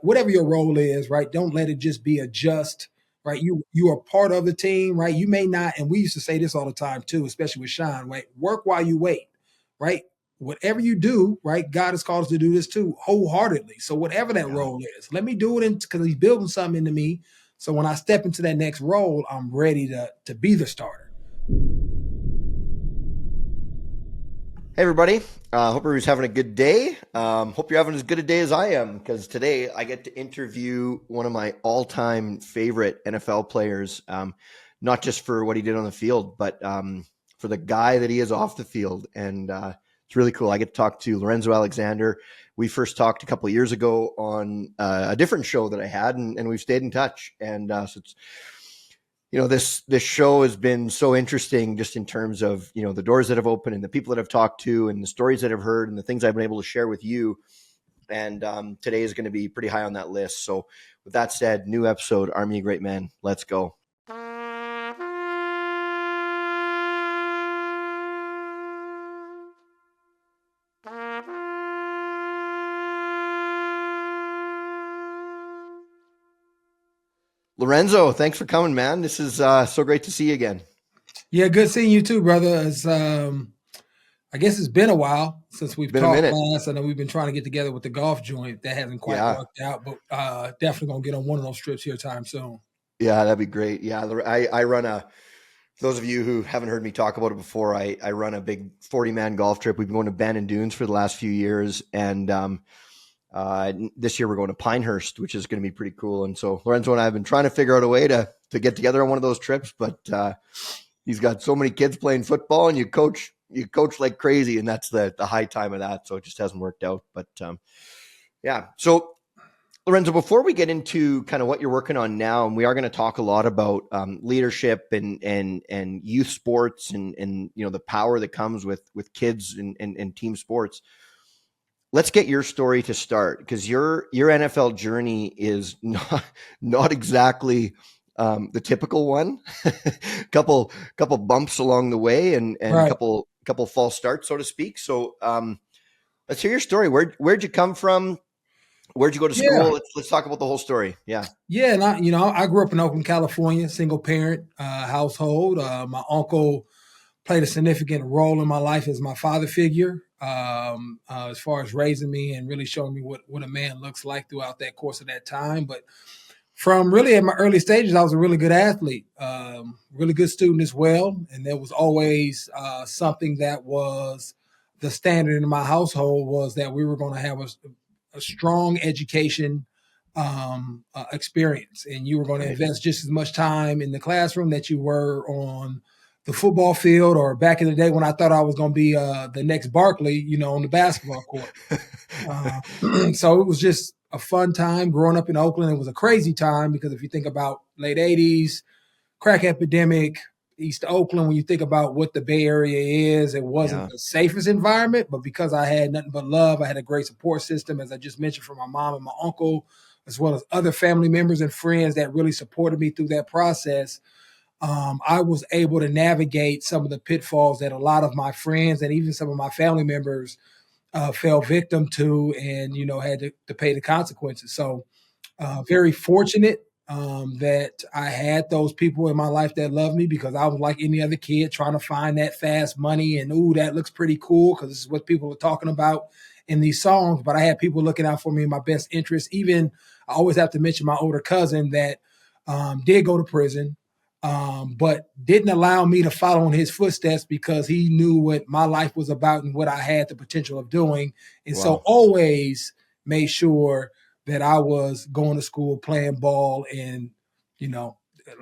whatever your role is, right? Don't let it just be a just, right? You are part of the team, right? You may not, and we used to say this all the time too, especially with Sean, right? Work while you wait, right? Whatever you do, right? God has called us to do this too, wholeheartedly. So whatever that role is, let me do it because He's building something into me. So when I step into that next role, I'm ready to be the starter. Hey everybody, hope everybody's having a good day. Hope you're having as good a day as I am, because today I get to interview one of my all-time favorite NFL players, not just for what he did on the field, but for the guy that he is off the field. And it's really cool. I get to talk to Lorenzo Alexander. We first talked a couple of years ago on a different show that I had, and we've stayed in touch. And so it's, this show has been so interesting just in terms of, the doors that have opened and the people that I've talked to and the stories that I've heard and the things I've been able to share with you. And today is going to be pretty high on that list. So with that said, new episode, Army of Great Men. Let's go. Lorenzo, thanks for coming, man. This is so great to see you again. Yeah, good seeing you too, brother. It's, I guess it's been a while since we've talked last. I know we've been trying to get together with the golf joint. That hasn't quite worked out, but definitely going to get on one of those trips here time soon. Yeah, that'd be great. Yeah, I run for those of you who haven't heard me talk about it before, I run a big 40-man golf trip. We've been going to Bandon Dunes for the last few years, and this year we're going to Pinehurst, which is going to be pretty cool. And so Lorenzo and I have been trying to figure out a way to get together on one of those trips, but he's got so many kids playing football, and you coach like crazy, and that's the high time of that. So it just hasn't worked out. But yeah. So Lorenzo, before we get into kind of what you're working on now, and we are going to talk a lot about leadership and youth sports and the power that comes with kids and team sports. Let's get your story to start, because your NFL journey is not exactly the typical one. couple bumps along the way and right. couple false starts, so to speak. So let's hear your story. Where'd you come from? Where'd you go to school? Let's talk about the whole story. Yeah. Yeah. And I grew up in Oakland, California, single parent household. My uncle played a significant role in my life as my father figure, as far as raising me and really showing me what a man looks like throughout that course of that time. But from really at my early stages, I was a really good athlete, really good student as well. And there was always something that was the standard in my household, was that we were going to have a strong education experience. And you were going to invest just as much time in the classroom that you were on the football field, or back in the day when I thought I was going to be the next Barkley, on the basketball court. So it was just a fun time growing up in Oakland. It was a crazy time, because if you think about late 80s, crack epidemic, East Oakland, when you think about what the Bay Area is, it wasn't the safest environment, but because I had nothing but love, I had a great support system, as I just mentioned, from my mom and my uncle, as well as other family members and friends that really supported me through that process. I was able to navigate some of the pitfalls that a lot of my friends and even some of my family members fell victim to, and, had to pay the consequences. So very fortunate that I had those people in my life that loved me, because I was like any other kid trying to find that fast money and, ooh, that looks pretty cool because this is what people are talking about in these songs. But I had people looking out for me in my best interest. Even I always have to mention my older cousin that did go to prison, but didn't allow me to follow in his footsteps, because he knew what my life was about and what I had the potential of doing. And so always made sure that I was going to school, playing ball, and,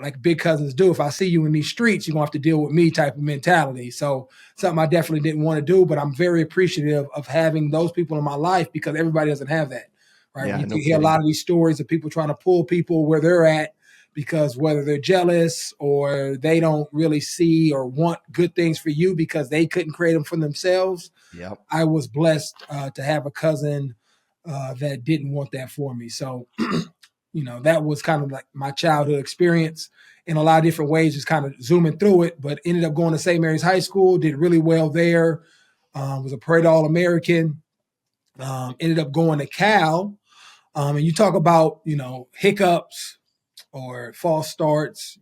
like big cousins do, if I see you in these streets, you're going to have to deal with me type of mentality. So something I definitely didn't want to do, but I'm very appreciative of having those people in my life, because everybody doesn't have that, right? Yeah, you hear a lot of these stories of people trying to pull people where they're at, because whether they're jealous or they don't really see or want good things for you because they couldn't create them for themselves. Yep. I was blessed to have a cousin that didn't want that for me. So, that was kind of like my childhood experience in a lot of different ways, just kind of zooming through it, but ended up going to St. Mary's High School, did really well there, was a parade All-American, ended up going to Cal, And you talk about, hiccups or false starts,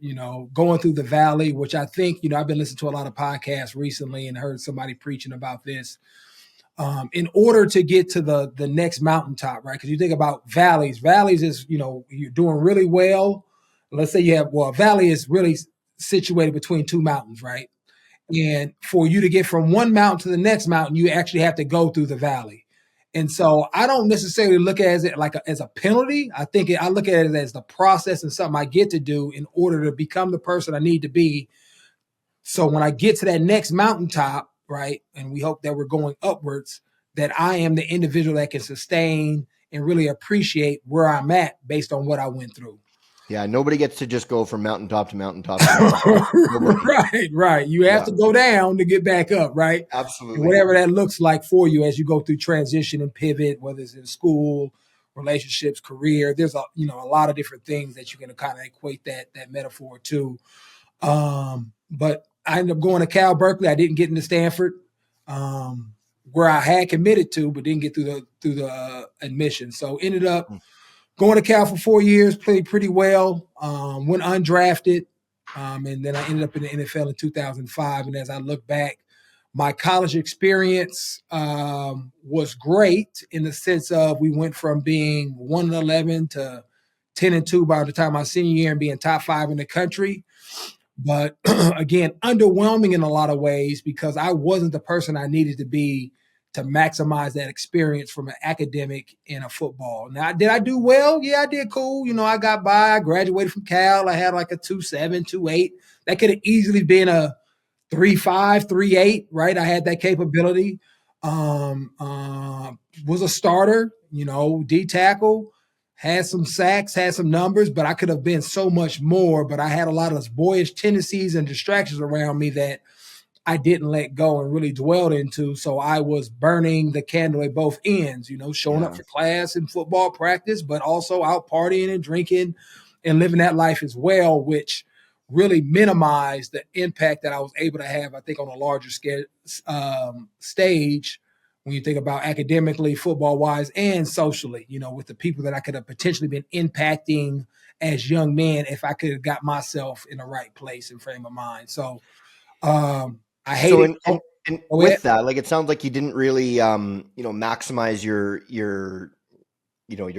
going through the valley, which I think, I've been listening to a lot of podcasts recently and heard somebody preaching about this. In order to get to the next mountaintop, right? Because you think about valleys is, you're doing really well. Let's say a valley is really situated between two mountains, right? And for you to get from one mountain to the next mountain, you actually have to go through the valley. And so I don't necessarily look at it like as a penalty. I look at it as the process and something I get to do in order to become the person I need to be. So when I get to that next mountaintop, right, and we hope that we're going upwards, that I am the individual that can sustain and really appreciate where I'm at based on what I went through. Yeah, nobody gets to just go from mountaintop to mountaintop to mountaintop. Right. You have to go down to get back up, right? Absolutely. And whatever that looks like for you as you go through transition and pivot, whether it's in school, relationships, career, there's a lot of different things that you can kind of equate that metaphor to. But I ended up going to Cal Berkeley. I didn't get into Stanford, where I had committed to, but didn't get through the admission. So ended up going to Cal for 4 years, played pretty well, went undrafted, and then I ended up in the NFL in 2005. And as I look back, my college experience was great in the sense of we went from being 1-11 to 10-2 by the time my senior year and being top 5 in the country. But again, underwhelming in a lot of ways because I wasn't the person I needed to be to maximize that experience from an academic in a football. Now, did I do well? Yeah, I did cool. I got by. I graduated from Cal. I had like a 2.7, 2.8. That could have easily been a 3.5, 3.8, right? I had that capability. Was a starter, D tackle. Had some sacks, had some numbers, but I could have been so much more. But I had a lot of those boyish tendencies and distractions around me that I didn't let go and really dwelled into. So I was burning the candle at both ends, showing up for class and football practice, but also out partying and drinking and living that life as well, which really minimized the impact that I was able to have, I think, on a larger scale, stage when you think about academically, football-wise, and socially, with the people that I could have potentially been impacting as young men if I could have got myself in the right place and frame of mind. So I hate it. And with that, like, it sounds like you didn't really, maximize your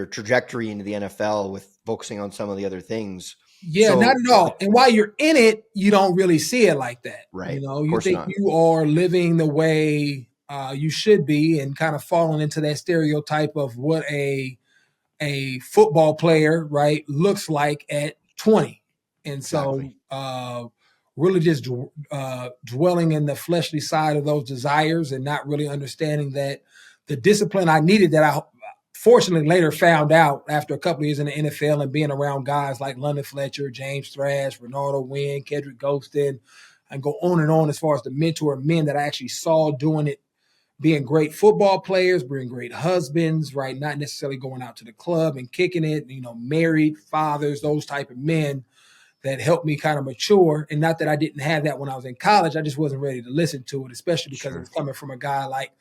trajectory into the NFL with focusing on some of the other things. Yeah, so, not at all. And while you're in it, you don't really see it like that. Right. You think you are living the way you should be and kind of falling into that stereotype of what a football player, right, looks like at 20. And Exactly. so really just dwelling in the fleshly side of those desires and not really understanding that the discipline I needed that I fortunately later found out after a couple of years in the NFL and being around guys like London Fletcher, James Thrash, Ronaldo Wynn, Kedrick Golston, and go on as far as the mentor men that I actually saw doing it, being great football players, being great husbands, right? Not necessarily going out to the club and kicking it, married fathers, those type of men that helped me kind of mature. And not that I didn't have that when I was in college. I just wasn't ready to listen to it, especially because it was coming from a guy like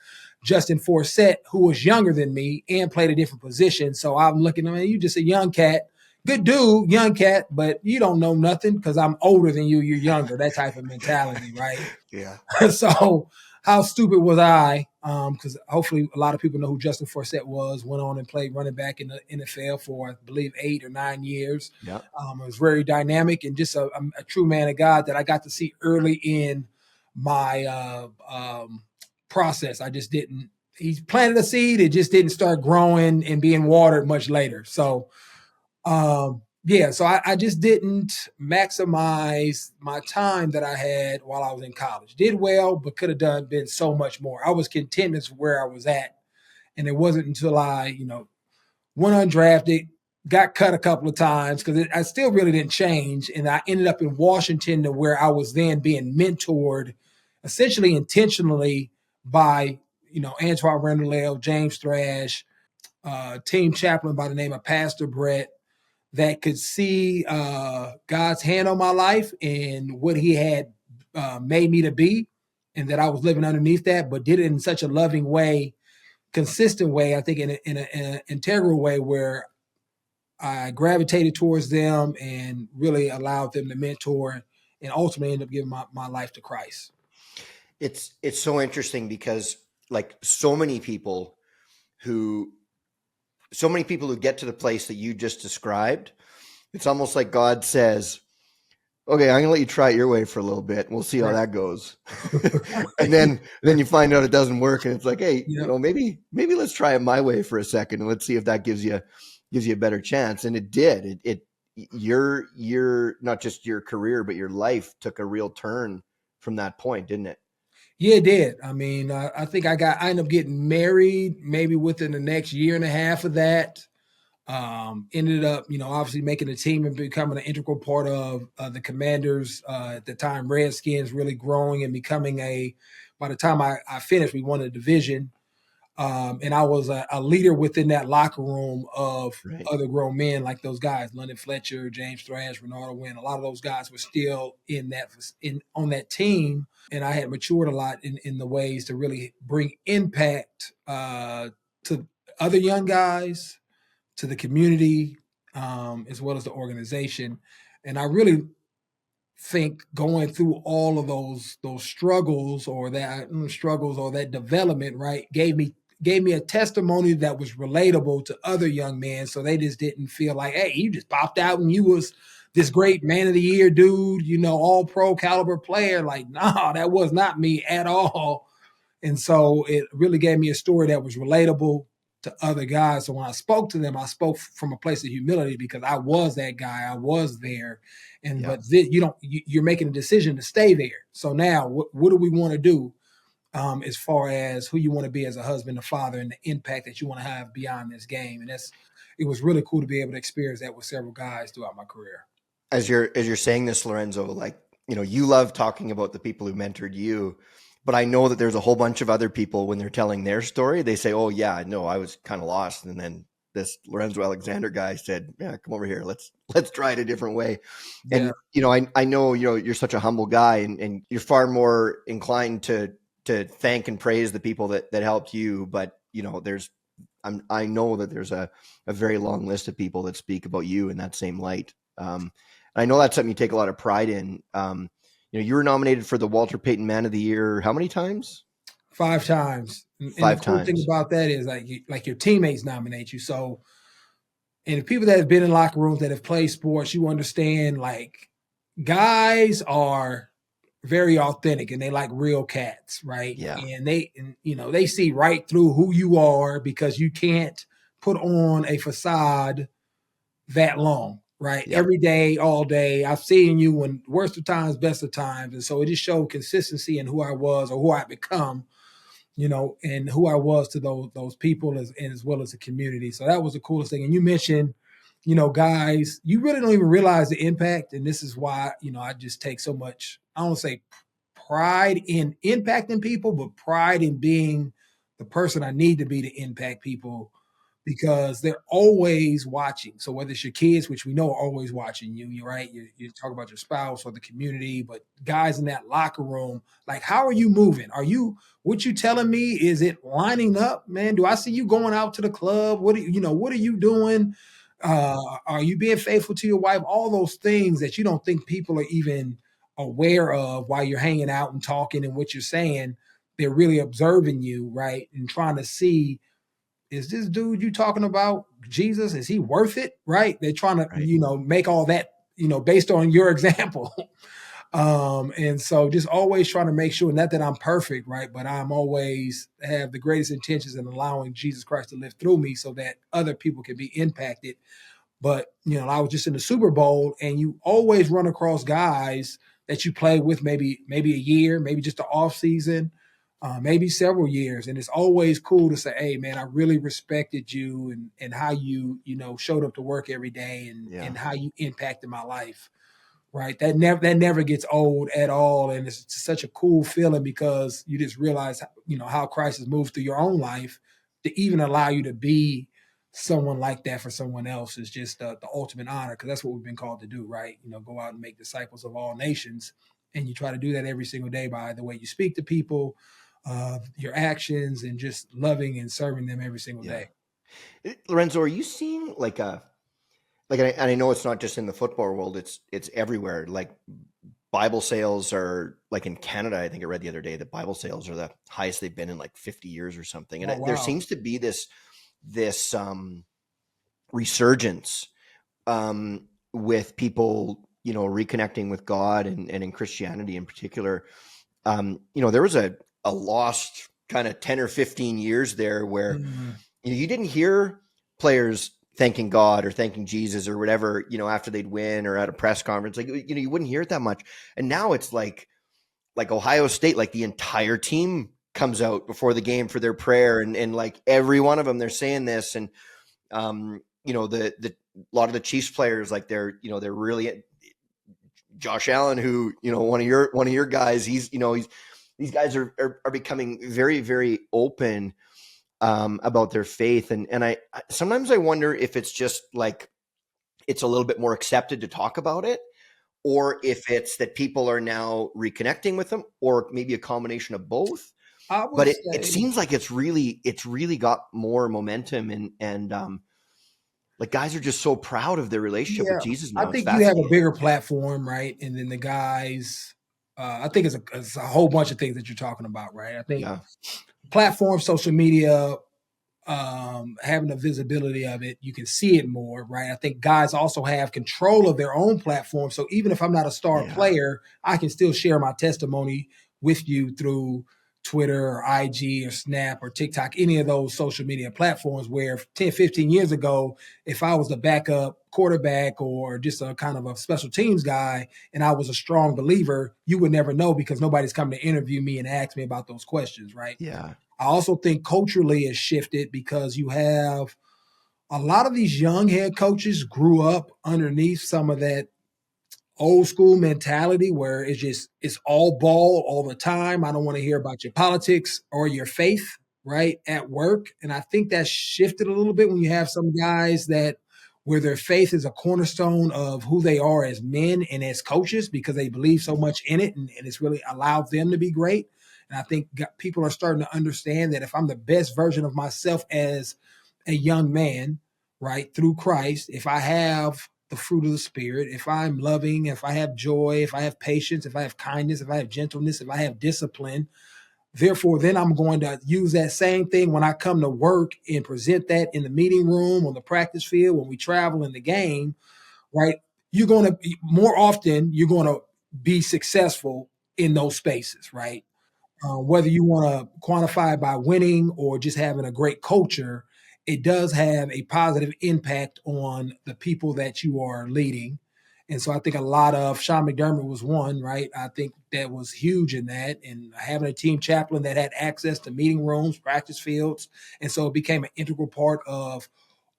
Justin Forsett, who was younger than me and played a different position. So I'm looking, you just a young cat, good dude, young cat, but you don't know nothing because I'm older than you, you're younger, that type of mentality, right? Yeah. So how stupid was I? Because hopefully a lot of people know who Justin Forsett was, went on and played running back in the NFL for, I believe, 8 or 9 years. Yeah. It was very dynamic and just a true man of God that I got to see early in my process. I just didn't, he planted a seed. It just didn't start growing and being watered much later. So, so I just didn't maximize my time that I had while I was in college. Did well, but could have been so much more. I was content as where I was at. And it wasn't until I, went undrafted, got cut a couple of times because I still really didn't change. And I ended up in Washington to where I was then being mentored essentially intentionally by, Antoine Randall, James Thrash, team chaplain by the name of Pastor Brett, that could see God's hand on my life and what he had made me to be, and that I was living underneath that, but did it in such a loving way, consistent way, I think in an integral way where I gravitated towards them and really allowed them to mentor and ultimately ended up giving my life to Christ. It's so interesting because like who so many people who get to the place that you just described, it's almost like God says, okay, I'm gonna let you try it your way for a little bit. We'll see how Right. that goes. And Right. then you find out it doesn't work, and it's like, hey, Yep. maybe let's try it my way for a second, and let's see if that gives you a better chance. And it did. Your not just your career, but your life took a real turn from that point, didn't it? Yeah, it did. I mean, I think I ended up getting married maybe within the next year and a half of that. Ended up, obviously making the team and becoming an integral part of the Commanders at the time, Redskins, really growing and becoming by the time I finished, we won a division. And I was a leader within that locker room of Right. other grown men like those guys, London Fletcher, James Thrash, Renardo Wynn. A lot of those guys were still on that team, and I had matured a lot in the ways to really bring impact to other young guys, to the community, as well as the organization. And I really think going through all of those struggles or that development, right, gave me a testimony that was relatable to other young men, so they just didn't feel like, hey, you just popped out and you was this great man of the year dude, all pro caliber player. Like, nah, that was not me at all. And so it really gave me a story that was relatable to other guys. So when I spoke to them, I spoke from a place of humility because I was that guy. I was there. And Yeah. but you're making a decision to stay there. So now what do we want to do as far as who you want to be as a husband, a father, and the impact that you want to have beyond this game? And it was really cool to be able to experience that with several guys throughout my career. As you're saying this, Lorenzo, like, you love talking about the people who mentored you, but I know that there's a whole bunch of other people when they're telling their story, they say, oh yeah, no, I was kind of lost. And then this Lorenzo Alexander guy said, yeah, come over here. Let's try it a different way. Yeah. And, I know, you're such a humble guy and you're far more inclined to thank and praise the people that helped you. But, I know that there's a very long list of people that speak about you in that same light. I know that's something you take a lot of pride in. You were nominated for the Walter Payton Man of the Year how many times? 5 times. And the Five cool thing times. about that is like your teammates nominate you. So, and the people that have been in locker rooms that have played sports, you understand like guys are very authentic and they like real cats, right? Yeah. And they see right through who you are because you can't put on a facade that long, right? Yep. Every day, all day. I've seen you when worst of times, best of times. And so it just showed consistency in who I was or who I become, and who I was to those people as well as the community. So that was the coolest thing. And you mentioned, guys, you really don't even realize the impact. And this is why, I just take so much, I don't say pride in impacting people, but pride in being the person I need to be to impact people because they're always watching. So whether it's your kids, which we know are always watching you, you're right. You talk about your spouse or the community, but guys in that locker room, like, how are you moving? What you telling me? Is it lining up, man? Do I see you going out to the club? What are you doing? Are you being faithful to your wife? All those things that you don't think people are even aware of while you're hanging out and talking and what you're saying. They're really observing you, right? And trying to see, is this dude you talking about Jesus? Is he worth it? Right? They're trying to, Right. make all that, based on your example. And so just always trying to make sure, not that I'm perfect, right? But I'm always have the greatest intentions in allowing Jesus Christ to live through me so that other people can be impacted. But, I was just in the Super Bowl and you always run across guys that you play with maybe a year, maybe just the off season, maybe several years. And it's always cool to say, hey, man, I really respected you and how you, showed up to work every day Yeah. and how you impacted my life. Right. That never gets old at all. And it's such a cool feeling because you just realize, how Christ has moved through your own life to even allow you to be someone like that for someone else is just the ultimate honor. Because that's what we've been called to do, right? Go out and make disciples of all nations. And you try to do that every single day by the way you speak to people, your actions, and just loving and serving them every single Yeah. day. Lorenzo, are you seeing like like, and I know it's not just in the football world, it's everywhere. Like Bible sales are, like in Canada, I think I read the other day that Bible sales are the highest they've been in like 50 years or something. And Oh, there wow. seems to be this resurgence with people, reconnecting with God and in Christianity in particular. There was a lost kind of 10 or 15 years there where Mm. you didn't hear players thanking God or thanking Jesus or whatever, after they'd win or at a press conference. Like, you wouldn't hear it that much. And now it's like Ohio State, like the entire team comes out before the game for their prayer, and like every one of them, they're saying this. And the a lot of the Chiefs players, like they're really Josh Allen, who, one of your guys, these guys are becoming very, very open about their faith. And I sometimes I wonder if it's just like, it's a little bit more accepted to talk about it, or if it's that people are now reconnecting with them, or maybe a combination of both. I would But it say, seems like it's really got more momentum, and like guys are just so proud of their relationship with yeah, Jesus I now. It's think you have a fascinating. bigger platform, right? And then the guys, I think it's a whole bunch of things that you're talking about, right? I think Yeah. platform, social media, having the visibility of it, you can see it more, right? I think guys also have control of their own platform. So even if I'm not a star Yeah. player, I can still share my testimony with you through Twitter or IG or Snap or TikTok, any of those social media platforms where 10, 15 years ago, if I was the backup quarterback or just a kind of a special teams guy and I was a strong believer, you would never know because nobody's coming to interview me and ask me about those questions, right? Yeah. I also think culturally it's shifted because you have a lot of these young head coaches grew up underneath some of that old school mentality where it's all ball all the time. I don't want to hear about your politics or your faith, right, at work. And I think that's shifted a little bit when you have some guys that where their faith is a cornerstone of who they are as men and as coaches because they believe so much in it and it's really allowed them to be great. And I think people are starting to understand that if I'm the best version of myself as a young man, right, through Christ, if I have the fruit of the Spirit, if I'm loving, if I have joy, if I have patience, if I have kindness, if I have gentleness, if I have discipline, therefore, then I'm going to use that same thing when I come to work and present that in the meeting room, on the practice field, when we travel in the game, right? You're going to more often, you're going to be successful in those spaces, right? Whether you want to quantify it by winning or just having a great culture, it does have a positive impact on the people that you are leading. And so I think a lot of Sean McDermott was one, right? I think that was huge in that, and having a team chaplain that had access to meeting rooms, practice fields. And so it became an integral part of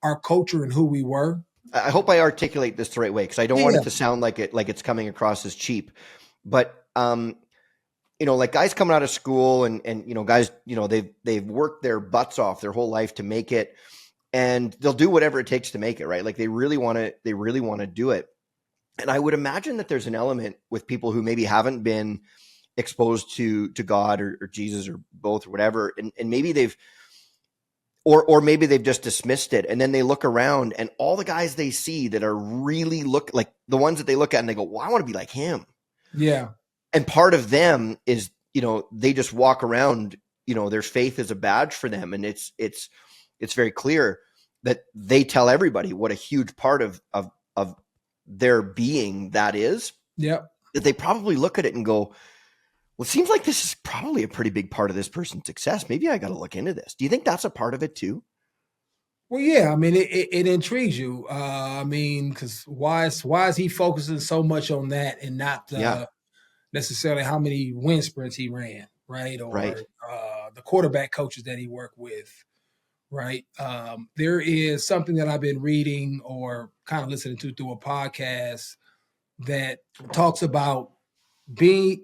our culture and who we were. I hope I articulate this the right way, because I don't want Yeah. it to sound like it's coming across as cheap. But like guys coming out of school, and guys, they've worked their butts off their whole life to make it, and they'll do whatever it takes to make it, right? Like they really want to do it. And I would imagine that there's an element with people who maybe haven't been exposed to God or Jesus or both or whatever, and maybe they've or maybe they've just dismissed it, and then they look around and all the guys they see that are really look like the ones that they look at and they go, well, I want to be like him. Yeah. And part of them is, they just walk around, their faith is a badge for them, and it's very clear that they tell everybody what a huge part of their being that is. Yep. That they probably look at it and go, well, it seems like this is probably a pretty big part of this person's success. Maybe I got to look into this. Do you think that's a part of it too? Well, yeah, I mean, it intrigues you. I mean, because why is he focusing so much on that and not Yeah, necessarily how many wind sprints he ran, right? right. Or the quarterback coaches that he worked with, right? There is something that I've been reading or kind of listening to through a podcast that talks about be,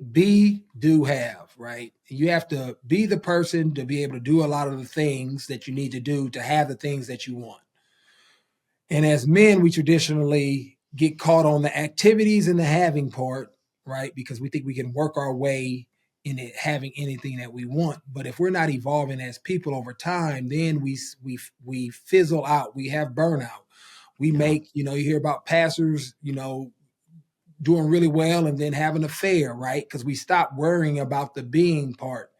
do, have, right? You have to be the person to be able to do a lot of the things that you need to do to have the things that you want. And as men, we traditionally get caught on the activities and the having part, right? Because we think we can work our way in it having anything that we want. But if we're not evolving as people over time, then we fizzle out. We have burnout. We Yeah. make, you hear about pastors, doing really well and then having an affair, right? Because we stop worrying about the being part.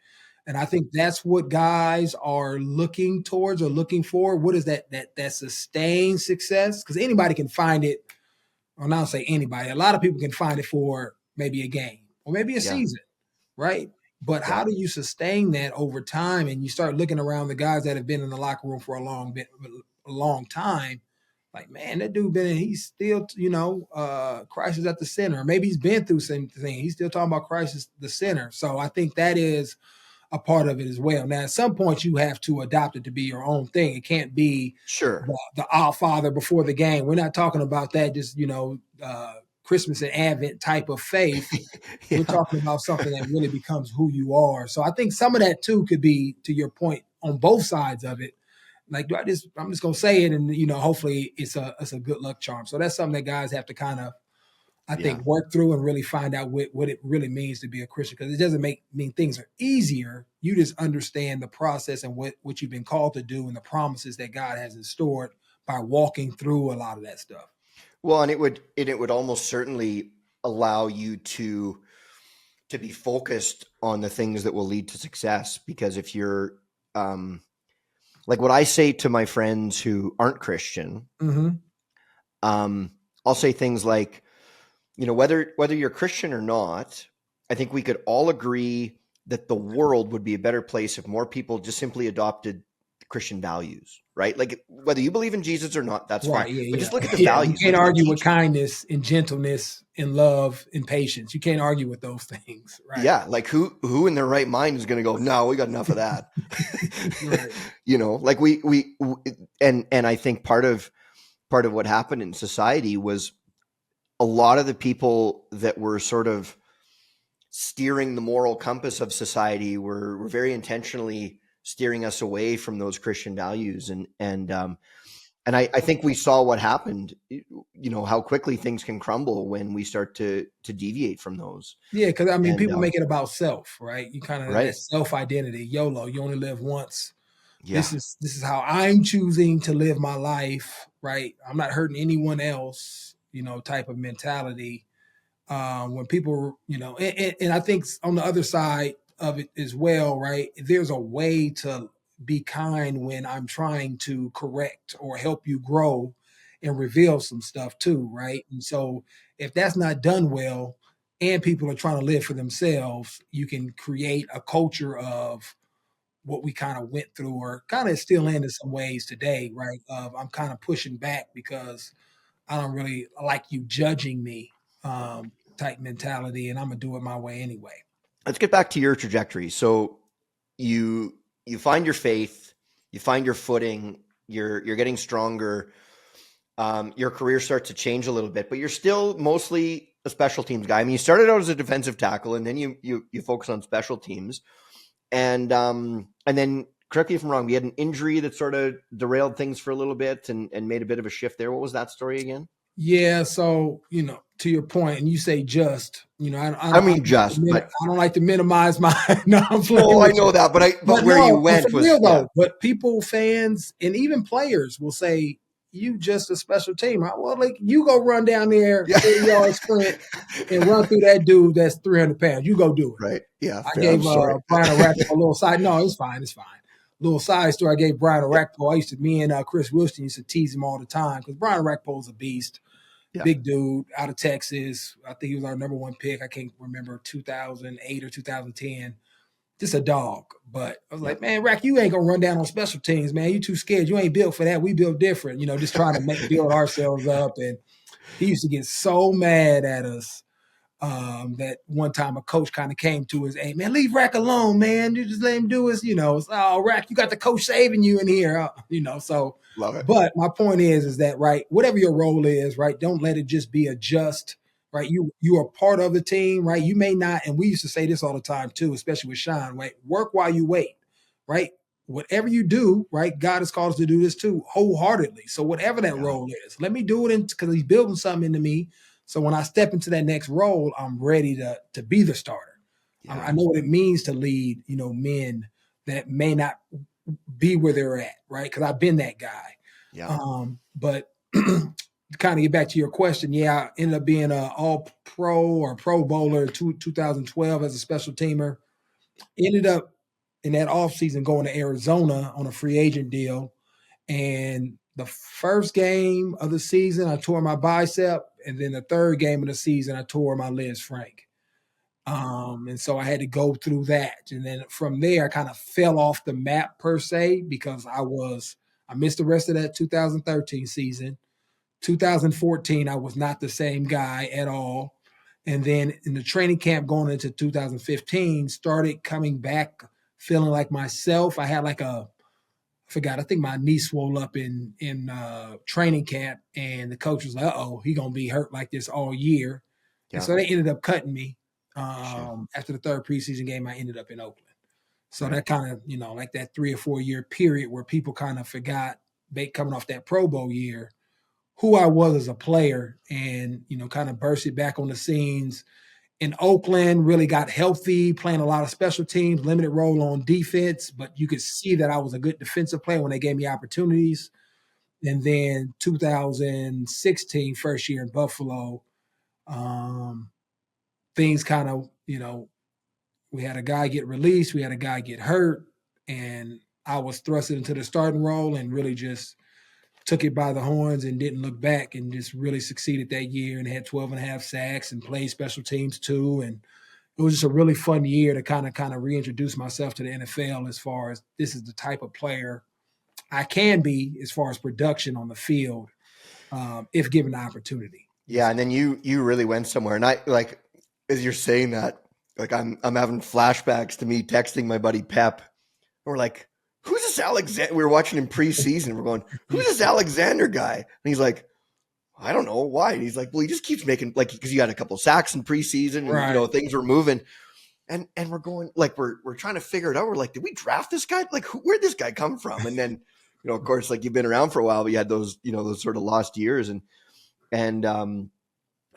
And I think that's what guys are looking towards or looking for. What is that sustained success? Because anybody can find it, or not say anybody, a lot of people can find it for maybe a game or maybe a Yeah. season, right? But how Yeah. do you sustain that over time? And you start looking around the guys that have been in the locker room for a long time. Like, man, that dude been in, he's still, crisis at the center. Maybe he's been through some thing. He's still talking about crisis the center. So I think that is a part of it as well. Now, at some point, you have to adopt it to be your own thing. It can't be Sure. the Our Father before the game. We're not talking about that. Just Christmas and Advent type of faith. We're Yeah. talking about something that really becomes who you are. So I think some of that too could be, to your point, on both sides of it. Like, I'm just gonna say it, and hopefully it's a good luck charm. So that's something that guys have to kind of, I Yeah. think, work through and really find out what it really means to be a Christian. Because it doesn't mean things are easier. You just understand the process and what you've been called to do and the promises that God has in store by walking through a lot of that stuff. Well, and it would almost certainly allow you to be focused on the things that will lead to success. Because if you're like what I say to my friends who aren't Christian, Mm-hmm. I'll say things like, whether you're Christian or not, I think we could all agree that the world would be a better place if more people just simply adopted Christian values, right? Like whether you believe in Jesus or not, that's fine. Right. Yeah. But Yeah. just look at the Yeah. You values, can't look at the argue with teaching. kindness and gentleness and love and patience. You can't argue with those things. Right. Yeah. Like who in their right mind is going to go, no, we got enough of that. Right. Like and I think part of what happened in society was a lot of the people that were sort of steering the moral compass of society were very intentionally steering us away from those Christian values. And I think we saw what happened, how quickly things can crumble when we start to deviate from those. Yeah. Because And people make it about self, right? You kind of that right. self identity, YOLO. You only live once. Yeah. This is how I'm choosing to live my life, right? I'm not hurting anyone else, type of mentality. When people, and I think on the other side of it as well, right? There's a way to be kind when I'm trying to correct or help you grow and reveal some stuff too, right? And so if that's not done well and people are trying to live for themselves, you can create a culture of what we kind of went through or kind of still in some ways today, right? Of I'm kind of pushing back because I don't really like you judging me, type mentality, and I'm gonna do it my way anyway. Let's get back to your trajectory. So you find your faith, you find your footing, you're getting stronger. Your career starts to change a little bit, but you're still mostly a special teams guy. I mean, you started out as a defensive tackle, and then you focus on special teams, and then correct me if I'm wrong. We had an injury that sort of derailed things for a little bit and made a bit of a shift there. What was that story again? Yeah, so to your point, and you say just, I mean, just, but I don't like to minimize my. No, I'm playing oh, I with you. know that, but But where you no, but went for was real yeah, though. But people, fans, and even players will say, "You just a special team." Well, like you go run down there, yeah, 40 yard sprint, and run through that dude that's 300 pounds. You go do it. right, yeah. I Fair. gave I'm sorry. Brian Orakpo a little side. No, it's fine. It's fine. Little side story. I gave Brian Orakpo. Me and Chris Wilson used to tease him all the time because Brian Orakpo is a beast. Yeah, Big dude out of Texas. I think he was our number one pick. I can't remember 2008 or 2010. Just a dog. But I was yeah. like, man, Rack, you ain't gonna run down on special teams, man. You too scared. You ain't built for that. We built different. Just trying to build ourselves up. And he used to get so mad at us. That one time a coach kind of came to us, hey man, leave Rack alone, man. You just let him do his, it's, oh Rack, you got the coach saving you in here, so Love it. but my point is that right, whatever your role is, right, don't let it just be a just, right? You are part of the team, right? You may not, and we used to say this all the time too, especially with Sean, right? Work while you wait, right? Whatever you do, right? God has called us to do this too, wholeheartedly. So whatever that Yeah, role is, let me do it because he's building something into me. So when I step into that next role, I'm ready to be the starter. yeah, I know what it means to lead, men that may not be where they're at, right? Because I've been that guy. yeah. But to kind of get back to your question, yeah, I ended up being a all pro or pro bowler in 2012 as a special teamer. Ended up in that offseason going to Arizona on a free agent deal. And the first game of the season, I tore my bicep. And then the third game of the season, I tore my Liz Frank. And so I had to go through that. And then from there, I kind of fell off the map per se because I missed the rest of that 2013 season. 2014, I was not the same guy at all. And then in the training camp going into 2015, started coming back feeling like myself. I had like I forgot, I think my knee swelled up in training camp, and the coach was like, "Uh-oh, he gonna be hurt like this all year." And Yeah. so they ended up cutting me. Sure. After the third preseason game, I ended up in Oakland. So Right. that kind of, like that 3 or 4 year period where people kind of forgot, coming off that Pro Bowl year, who I was as a player, and kind of bursted back on the scenes in Oakland, really got healthy, playing a lot of special teams, limited role on defense, but you could see that I was a good defensive player when they gave me opportunities. And then 2016, first year in Buffalo, um, things kind of, we had a guy get released, we had a guy get hurt, and I was thrusted into the starting role and really just took it by the horns and didn't look back and just really succeeded that year and had 12 and a half sacks and played special teams too. And it was just a really fun year to kind of reintroduce myself to the NFL as far as this is the type of player I can be as far as production on the field, if given the opportunity. Yeah, and then you really went somewhere. And I like as you're saying that, like I'm having flashbacks to me texting my buddy Pep. We're like, who's this Alexander? We were watching him preseason. We're going, who's this Alexander guy? And he's like, I don't know why. And he's like, well, he just keeps making like because you had a couple of sacks in preseason and Right. things were moving. And we're going like we're trying to figure it out. We're like, did we draft this guy? Like, where'd this guy come from? And then, of course, like you've been around for a while, but you had those, those sort of lost years and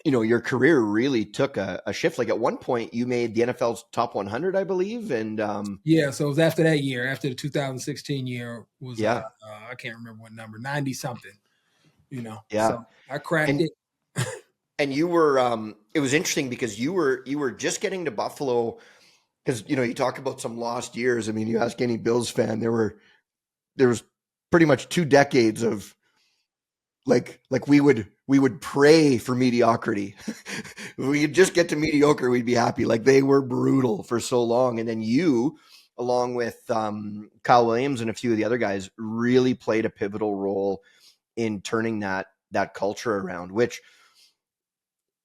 your career really took a shift. Like at one point you made the NFL's top 100, I believe. And Yeah, so it was after that year, after the 2016 year was yeah, I can't remember what number, 90 something, yeah. So I cracked And it. you were it was interesting because you were just getting to Buffalo because you talk about some lost years. I mean, you ask any Bills fan, there was pretty much 2 decades of like we would pray for mediocrity. If we could just get to mediocre, we'd be happy. Like they were brutal for so long, and then you, along with Kyle Williams and a few of the other guys, really played a pivotal role in turning that culture around. Which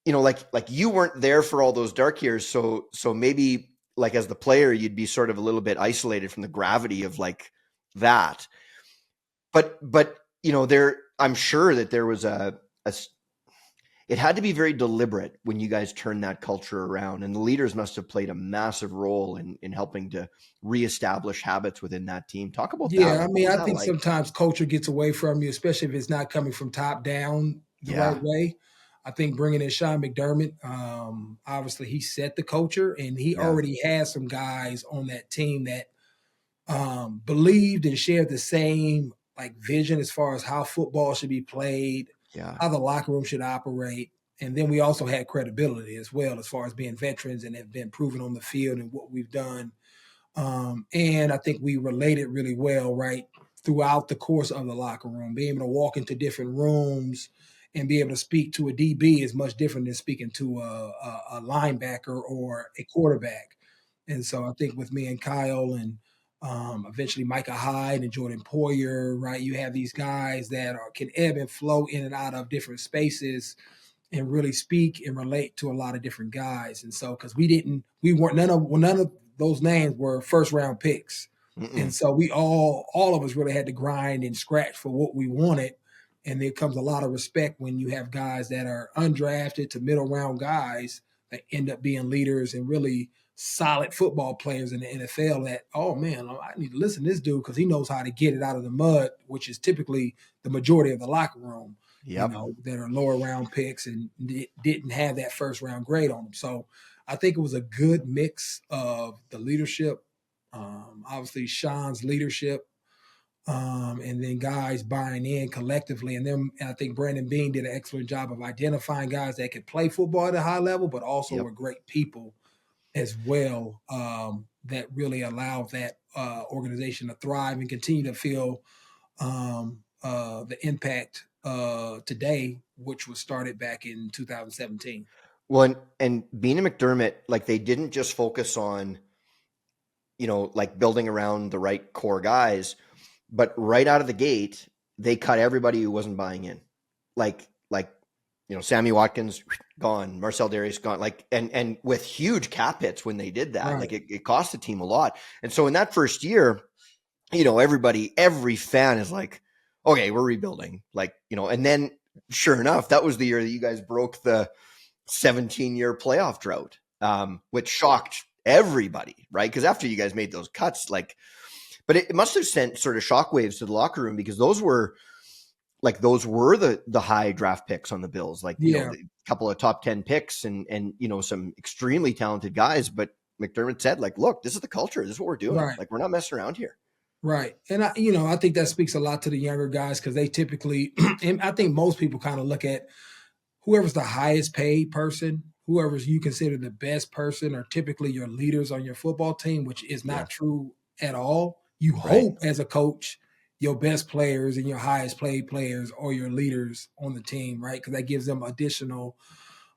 like you weren't there for all those dark years, so maybe like as the player, you'd be sort of a little bit isolated from the gravity of like that. But there I'm sure that there was it had to be very deliberate when you guys turned that culture around, and the leaders must have played a massive role in helping to reestablish habits within that team. Talk about that. Yeah, I Like, what mean, was I that think like? sometimes culture gets away from you, especially if it's not coming from top down the right Yeah, way. I think bringing in Sean McDermott, obviously he set the culture, and he yeah, already had some guys on that team that believed and shared the same like vision as far as how football should be played, yeah, how the locker room should operate. And then we also had credibility as well as far as being veterans and have been proven on the field and what we've done. And I think we related really well, right, throughout the course of the locker room. Being able to walk into different rooms and be able to speak to a DB is much different than speaking to a linebacker or a quarterback. And so I think with me and Kyle and eventually Micah Hyde and Jordan Poyer, right, you have these guys that can ebb and flow in and out of different spaces and really speak and relate to a lot of different guys. And so, because we weren't none of those names were first round picks, and mm-mm. so we all of us really had to grind and scratch for what we wanted. And there comes a lot of respect when you have guys that are undrafted to middle round guys that end up being leaders and really solid football players in the NFL. That oh man, I need to listen to this dude because he knows how to get it out of the mud, which is typically the majority of the locker room Yep. that are lower round picks and didn't have that first round grade on them. So I think it was a good mix of the leadership, obviously Sean's leadership, and then guys buying in collectively. And I think Brandon Bean did an excellent job of identifying guys that could play football at a high level, but also Yep. were great people as well, that really allowed that organization to thrive and continue to feel the impact today, which was started back in 2017. Well, and Bean and McDermott, like they didn't just focus on, like building around the right core guys, but right out of the gate, they cut everybody who wasn't buying in. Like, Sammy Watkins gone, Marcel Darius gone, like, and with huge cap hits when they did that, Right. like it cost the team a lot. And so in that first year, every fan is like, okay, we're rebuilding, like, and then sure enough, that was the year that you guys broke the 17-year playoff drought, which shocked everybody, right? Because after you guys made those cuts, like, but it must have sent sort of shockwaves to the locker room, because those were the high draft picks on the Bills, like, Yeah. a couple of top 10 picks and some extremely talented guys. But McDermott said, like, look, this is the culture. This is what we're doing. Right. Like, we're not messing around here. Right. And I think that speaks a lot to the younger guys, because they typically, and I think most people kind of look at whoever's the highest paid person, whoever's you consider the best person, are typically your leaders on your football team, which is Yeah. not true at all. You Right. hope as a coach, your best players and your highest paid players are your leaders on the team, right? Because that gives them additional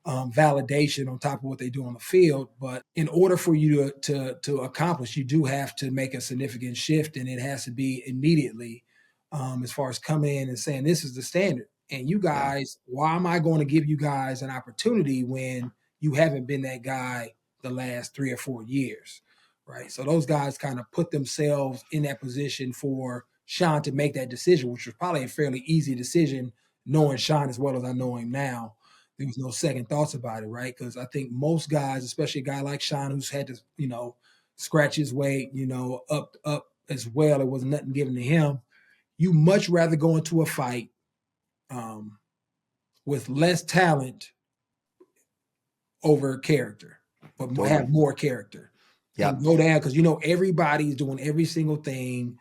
validation on top of what they do on the field. But in order for you to accomplish, you do have to make a significant shift, and it has to be immediately, as far as coming in and saying this is the standard. And you Yeah. guys, why am I going to give you guys an opportunity when you haven't been that guy the last 3 or 4 years, right? So those guys kind of put themselves in that position for Sean to make that decision, which was probably a fairly easy decision, knowing Sean as well as I know him now. There was no second thoughts about it, right? Because I think most guys, especially a guy like Sean, who's had to, scratch his way, up as well. It was nothing given to him. You much rather go into a fight um, with less talent over character, but Totally. have more character, Yeah. and go down, because everybody's doing every single thing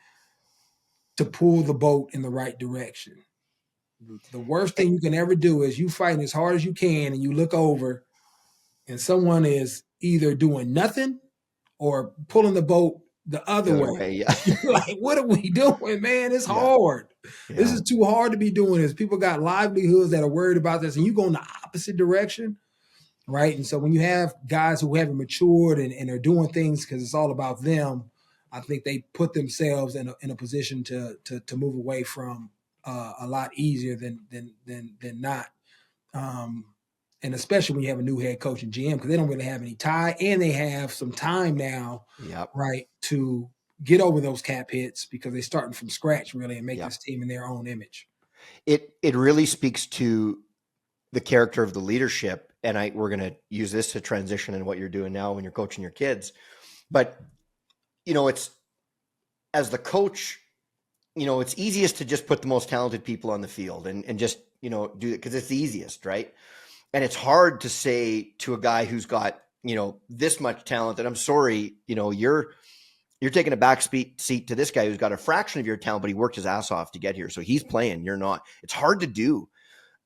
to pull the boat in the right direction. The worst thing you can ever do is you fighting as hard as you can, and you look over and someone is either doing nothing or pulling the boat the other way. Yeah. You're like, what are we doing, man? It's Yeah. hard. This Yeah. is too hard to be doing this. People got livelihoods that are worried about this, and you go in the opposite direction, right? And so when you have guys who haven't matured and are doing things because it's all about them, I think they put themselves in a position to move away from a lot easier than not. Um, and especially when you have a new head coach and GM, because they don't really have any tie, and they have some time now, Yep. right, to get over those cap hits, because they're starting from scratch really and make Yep. this team in their own image. It really speaks to the character of the leadership, and we're going to use this to transition in what you're doing now when you're coaching your kids. But it's, as the coach, it's easiest to just put the most talented people on the field and just do it because it's the easiest, right? And it's hard to say to a guy who's got this much talent that, I'm sorry, you're taking a back seat to this guy who's got a fraction of your talent, but he worked his ass off to get here, so he's playing, you're not. It's hard to do.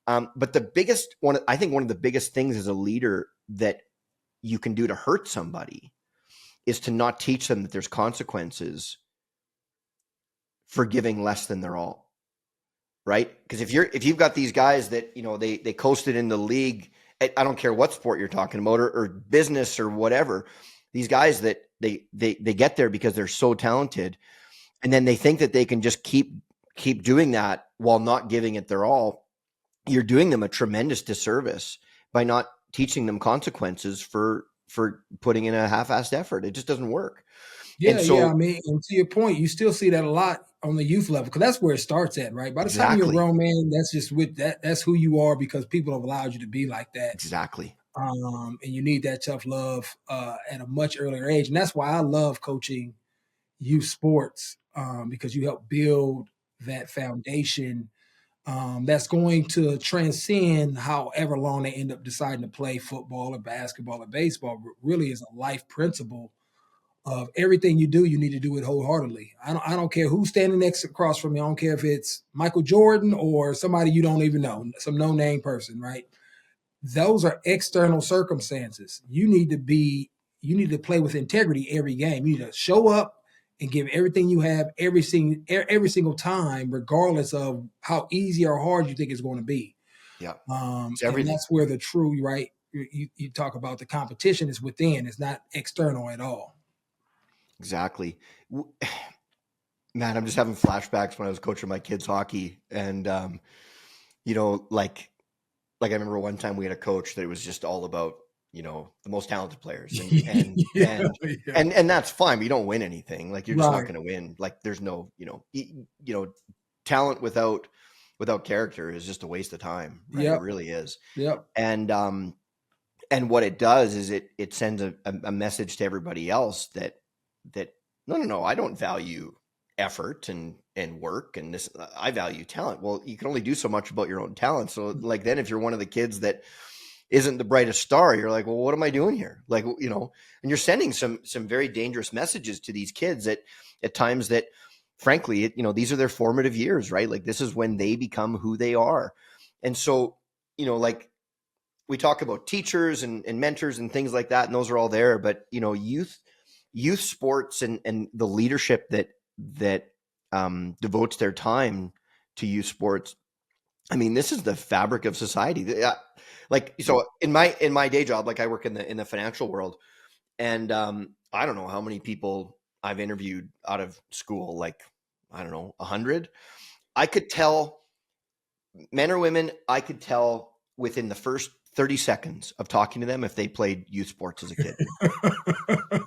But the biggest one, I think, one of the biggest things as a leader that you can do to hurt somebody is to not teach them that there's consequences for giving less than their all, right? Because if you've got these guys that they coasted in the league, I don't care what sport you're talking about, or business or whatever, these guys that they get there because they're so talented, and then they think that they can just keep doing that while not giving it their all. You're doing them a tremendous disservice by not teaching them consequences for putting in a half-assed effort. It just doesn't work. Yeah, So, I mean, and to your point, you still see that a lot on the youth level, because that's where it starts at, right? By the time you're a exactly. grown man, that's just that's who you are, because people have allowed you to be like that. Exactly. And you need that tough love at a much earlier age. And that's why I love coaching youth sports, because you help build that foundation that's going to transcend however long they end up deciding to play football or basketball or baseball. Really is a life principle of everything you do, you need to do it wholeheartedly. I don't care who's standing next across from you. I don't care if it's Michael Jordan or somebody you don't even know, some no-name person, right? Those are external circumstances. You need to play with integrity every game. You need to show up and give everything you have every single time, regardless of how easy or hard you think it's going to be. Yeah. It's And everything. that's where the true, right? You talk about the competition is within, it's not external at all. Exactly. Man, I'm just having flashbacks when I was coaching my kids hockey, and you know, like I remember one time we had a coach that it was just all about, you know, the most talented players, Yeah, yeah. and that's fine. You don't win anything. Like, you're just not Right. going to win. Like, there's no, you know, talent without character is just a waste of time, right? It Yep. really is. Yep. And what it does is it sends a message to everybody else that no, I don't value effort and work, and this, I value talent. Well, you can only do so much about your own talent. So, like, then if you're one of the kids that isn't the brightest star, you're like, well, what am I doing here? Like, you know, and you're sending some very dangerous messages to these kids at times that, frankly, you know, these are their formative years, right? Like, this is when they become who they are. And so, you know, like, we talk about teachers and mentors and things like that, and those are all there. But, you know, youth sports and the leadership that devotes their time to youth sports. I mean, this is the fabric of society. Like, so in my day job, like, I work in the financial world, and I don't know how many people I've interviewed out of school, like, I don't know, 100. I could tell, men or women, I could tell within the first 30 seconds of talking to them if they played youth sports as a kid.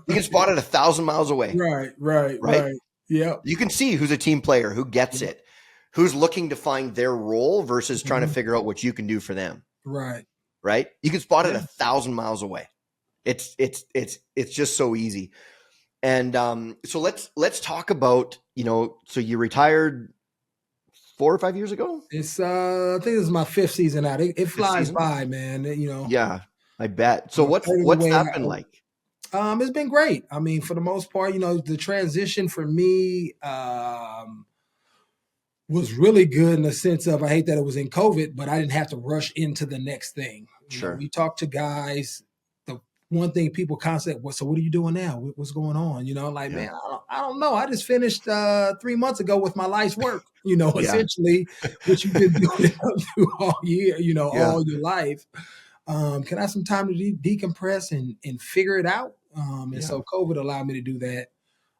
You can spot it 1,000 miles away, Right, right, right? right. Yep. You can see who's a team player, who gets it, who's looking to find their role versus trying to figure out what you can do for them. Right. Right? You can spot it Yeah. 1,000 miles away. It's just so easy. And so let's talk about, you know, so you retired 4 or 5 years ago? It's I think this is my fifth season out. It Fifth flies season? by, man. You know, Yeah, I bet. So third of the what's way that out. been like? It's been great. I mean, for the most part, you know, the transition for me was really good in the sense of, I hate that it was in COVID, but I didn't have to rush into the next thing. You know, Sure. we talk to guys. The one thing people constantly, well, so what are you doing now? What's going on? You know, like, Yeah. man, I don't know. I just finished 3 months ago with my life's work. You know, Yeah. essentially, what you've been doing through all year, you know, Yeah. all your life. Can I have some time to decompress and figure it out? And Yeah. so COVID allowed me to do that.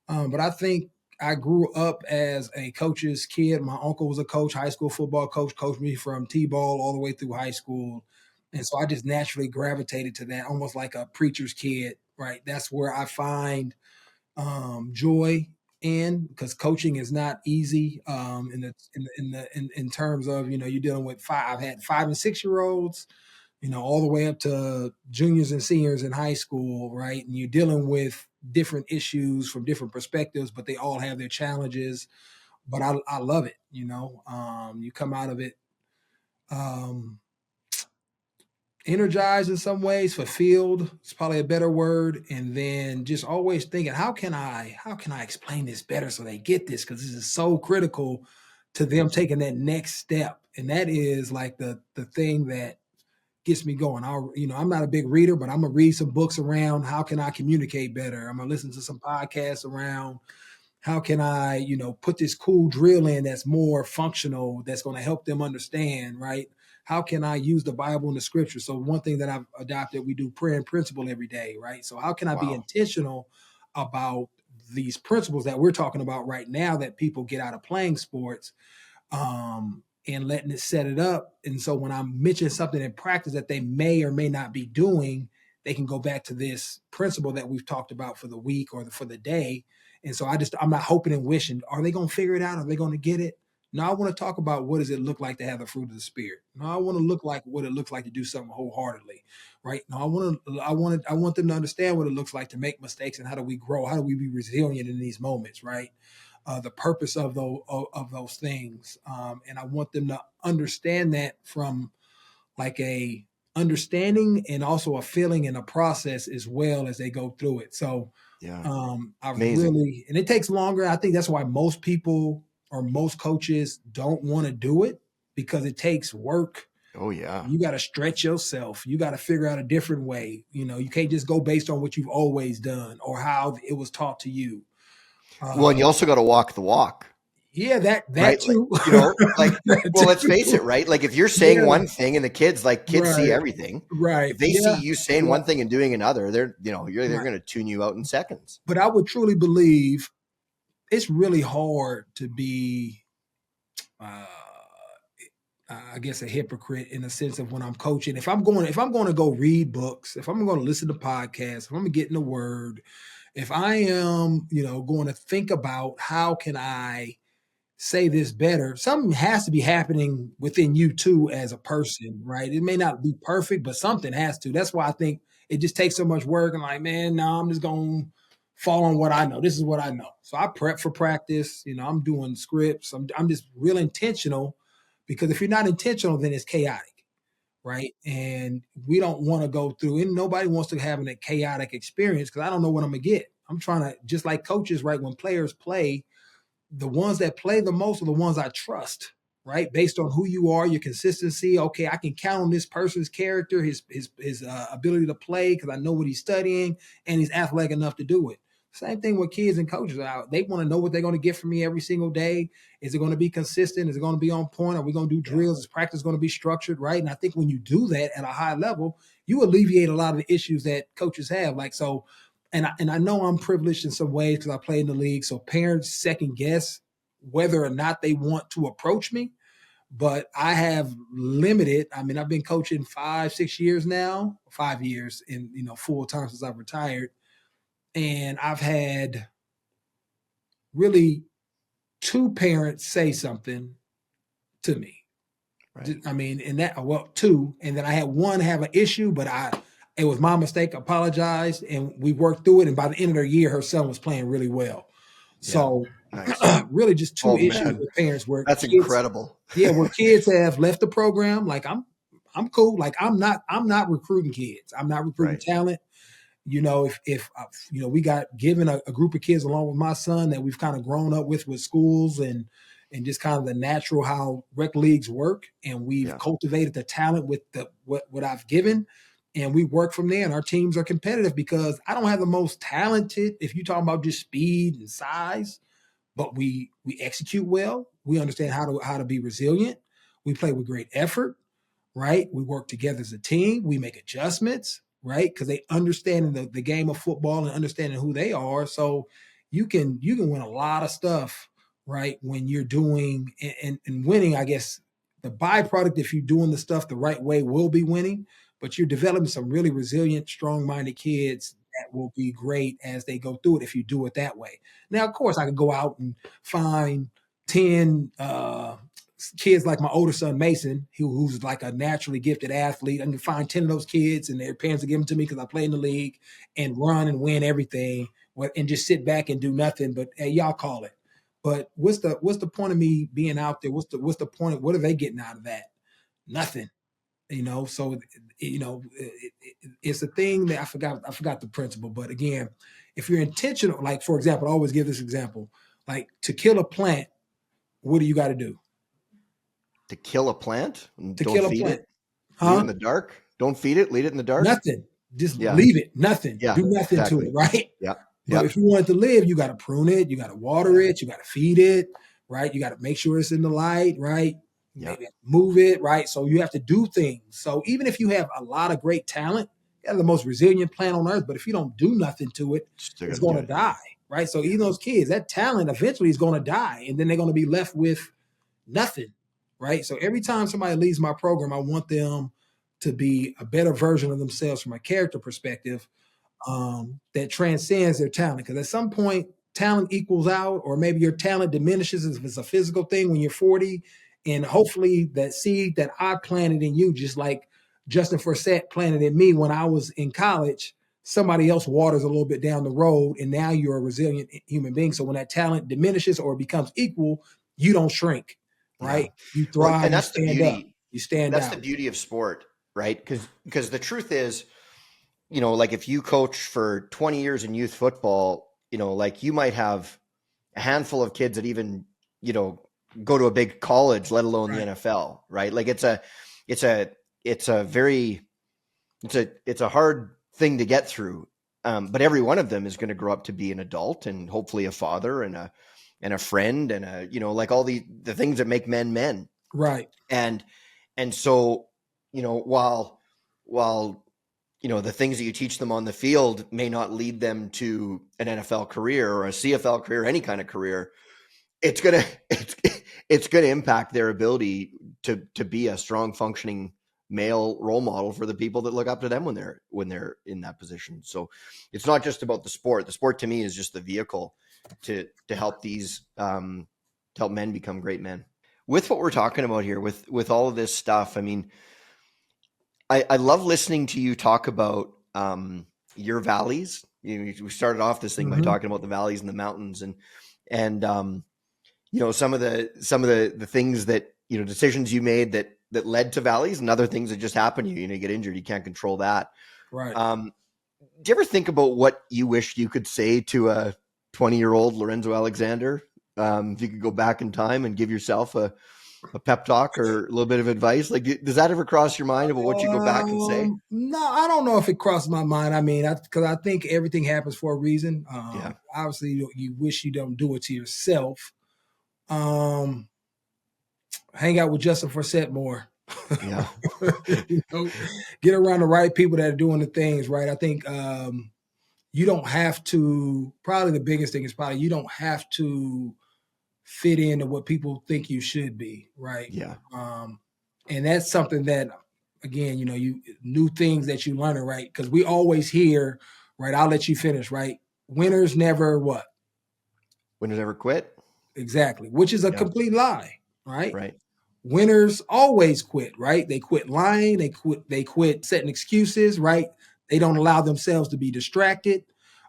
But I think I grew up as a coach's kid. My uncle was a coach, high school football coach, coached me from T-ball all the way through high school. And so I just naturally gravitated to that, almost like a preacher's kid, right? That's where I find joy in, because coaching is not easy in terms of, you know, you're dealing with I've had 5 and 6 year olds, you know, all the way up to juniors and seniors in high school, right? And you're dealing with different issues from different perspectives, but they all have their challenges. But I love it, you know. You come out of it um, energized in some ways, fulfilled. It's probably a better word. And then just always thinking, how can I explain this better so they get this? Because this is so critical to them taking that next step. And that is like the thing that gets me going. I'm not a big reader, but I'm gonna read some books around how can I communicate better. I'm gonna listen to some podcasts around how can I, you know, put this cool drill in that's more functional, that's gonna help them understand, right? How can I use the Bible and the scripture? So one thing that I've adopted, we do prayer and principle every day, right? So how can I be Wow. intentional about these principles that we're talking about right now that people get out of playing sports? And letting it set it up. And so when I'm mentioning something in practice that they may or may not be doing, they can go back to this principle that we've talked about for the week or for the day. And so I'm not hoping and wishing, are they going to figure it out? Are they going to get it? No, I want to talk about what does it look like to have the fruit of the spirit. No, I want to look like what it looks like to do something wholeheartedly, right? No, I want them to understand what it looks like to make mistakes and how do we grow? How do we be resilient in these moments, right? The purpose of those things, and I want them to understand that from like a understanding and also a feeling and a process as well as they go through it. So Yeah. I've Amazing. really, and it takes longer. I think that's why most people or most coaches don't want to do it, because it takes work. Oh yeah. You got to stretch yourself. You got to figure out a different way. You can't just go based on what you've always done or how it was taught to you. Well, and you also got to walk the walk, Yeah, that right? too. Like, That well, let's too. face it, right? Like if you're saying Yeah, one thing and the kids see right, everything. right. If they see Yeah, you saying yeah, one thing and doing another, they're right. going to tune you out in seconds. But I would truly believe it's really hard to be, uh, I guess, a hypocrite in the sense of when I'm coaching. If I'm going to go read books, if I'm going to listen to podcasts, if I'm going to get in the Word, if I am, going to think about how can I say this better, something has to be happening within you too as a person, right? It may not be perfect, but something has to. That's why I think it just takes so much work. And like, man, no, I'm just going to fall on what I know. This is what I know. So I prep for practice. I'm doing scripts. I'm just real intentional, because if you're not intentional, then it's chaotic, right? And we don't want to go through, and nobody wants to have a chaotic experience, because I don't know what I'm going to get. I'm trying to, just like coaches, right? When players play, the ones that play the most are the ones I trust, right? Based on who you are, your consistency. Okay, I can count on this person's character, his ability to play, because I know what he's studying and he's athletic enough to do it. Same thing with kids and coaches. They want to know what they're going to get from me every single day. Is it going to be consistent? Is it going to be on point? Are we going to do Yeah. drills? Is practice going to be structured, right? And I think when you do that at a high level, you alleviate a lot of the issues that coaches have. Like, so, and I know I'm privileged in some ways because I played in the league. So parents second guess whether or not they want to approach me. But I have limited. I mean, I've been coaching 5-6 years now, 5 years in full time since I've retired, and I've had really two parents say something to me. Right. I mean, two, and then I had one have an issue, but it was my mistake. Apologized, and we worked through it. And by the end of the year, her son was playing really well. Yeah. So, Nice. really, just two Oh issues man, with parents where that's kids, incredible. yeah, where kids have left the program. Like, I'm cool. Like, I'm not recruiting kids. I'm not recruiting Right. talent. If we got given a group of kids along with my son that we've kind of grown up with schools and just kind of the natural how rec leagues work, and we've Yeah. cultivated the talent with what I've given, and we work from there, and our teams are competitive because I don't have the most talented, if you're talking about just speed and size, but we execute well. We understand how to be resilient. We play with great effort, right? We work together as a team. We make adjustments, right? Because they understand the game of football and understanding who they are. So you can win a lot of stuff, right? When you're doing and winning, I guess the byproduct, if you're doing the stuff the right way, will be winning. But you're developing some really resilient, strong-minded kids that will be great as they go through it if you do it that way. Now, of course, I could go out and find 10 kids like my older son Mason, who's like a naturally gifted athlete. I can find 10 of those kids, and their parents will give them to me because I play in the league and run and win everything, and just sit back and do nothing. But hey, y'all call it. But what's the point of me being out there? What's the point? What are they getting out of that? Nothing. So it's a thing that I forgot the principle. But again, if you're intentional, like for example, I always give this example, like to kill a plant, what do you got to do To kill a plant, to don't kill a feed plant? it. Leave it Huh? in the dark. Don't feed it. Leave it in the dark. Nothing. Just Yeah. leave it. Nothing. Yeah. Do nothing to it, Exactly. right? Yeah. But Yeah. if you want it to live, you got to prune it, you got to water Yeah. it, you got to feed it, right? You got to make sure it's in the light, right? Yeah. Maybe move it, right? So you have to do things. So even if you have a lot of great talent, you have the most resilient plant on earth, but if you don't do nothing to it, Still it's got to do going to it. die, right? So even those kids, that talent eventually is going to die, and then they're going to be left with nothing, right? So every time somebody leaves my program, I want them to be a better version of themselves from a character perspective, that transcends their talent. Because at some point, talent equals out, or maybe your talent diminishes if it's a physical thing when you're 40. And hopefully, that seed that I planted in you, just like Justin Forsett planted in me when I was in college, somebody else waters a little bit down the road, and now you're a resilient human being. So when that talent diminishes or becomes equal, you don't shrink, Yeah. right? You Well, thrive, and you stand up, you stand that's the out. beauty of sport. right? Because the truth is, like if you coach for 20 years in youth football, like you might have a handful of kids that even, go to a big college, let alone the Right. NFL, right? Like it's a very, it's a hard thing to get through. But every one of them is going to grow up to be an adult and hopefully a father and a friend and like all the things that make men men. Right. And so, while the things that you teach them on the field may not lead them to an NFL career or a CFL career, any kind of career, it's gonna it's gonna impact their ability to be a strong functioning male role model for the people that look up to them when they're in that position. So it's not just about the sport. The sport to me is just the vehicle to help these to help men become great men. With what we're talking about here, with all of this stuff, I mean, I love listening to you talk about your valleys. We started off this thing by talking about the valleys and the mountains, and some of the things that decisions you made that led to valleys, and other things that just happen to you. You get injured, you can't control that. Right. Do you ever think about what you wish you could say to a 20-year-old Lorenzo Alexander? If you could go back in time and give yourself a pep talk or a little bit of advice, like, does that ever cross your mind about what you go back and say? No, I don't know if it crossed my mind. I mean, because I think everything happens for a reason. Yeah. Obviously, you wish you don't do it to yourself. Hang out with Justin Forsett more. Yeah. Get around the right people that are doing the things right. I think you don't have to. Probably the biggest thing is probably you don't have to fit into what people think you should be, right? Yeah. And that's something that, again, you new things that you learn, right? Because we always hear, right? I'll let you finish, right? Winners never what? Winners never quit. Exactly, which is a complete lie, right? Right. Winners always quit, right? They quit lying, they quit setting excuses, right? They don't allow themselves to be distracted.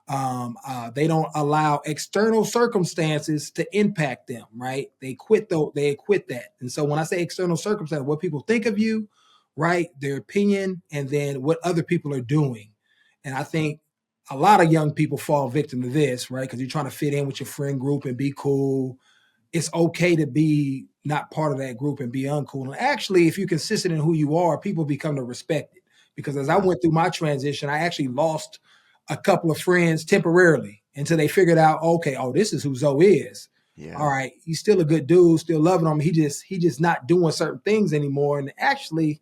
They don't allow external circumstances to impact them, right? They quit that. And so when I say external circumstances, what people think of you, right? Their opinion, and then what other people are doing. And I think a lot of young people fall victim to this, right? Because you're trying to fit in with your friend group and be cool. It's okay to be not part of that group and be uncool. And actually, if you're consistent in who you are, people become to respect it. Because as I went through my transition, I actually lost a couple of friends temporarily until they figured out, okay, this is who Zoe is. Yeah. All right, he's still a good dude, still loving him. He just not doing certain things anymore. And actually,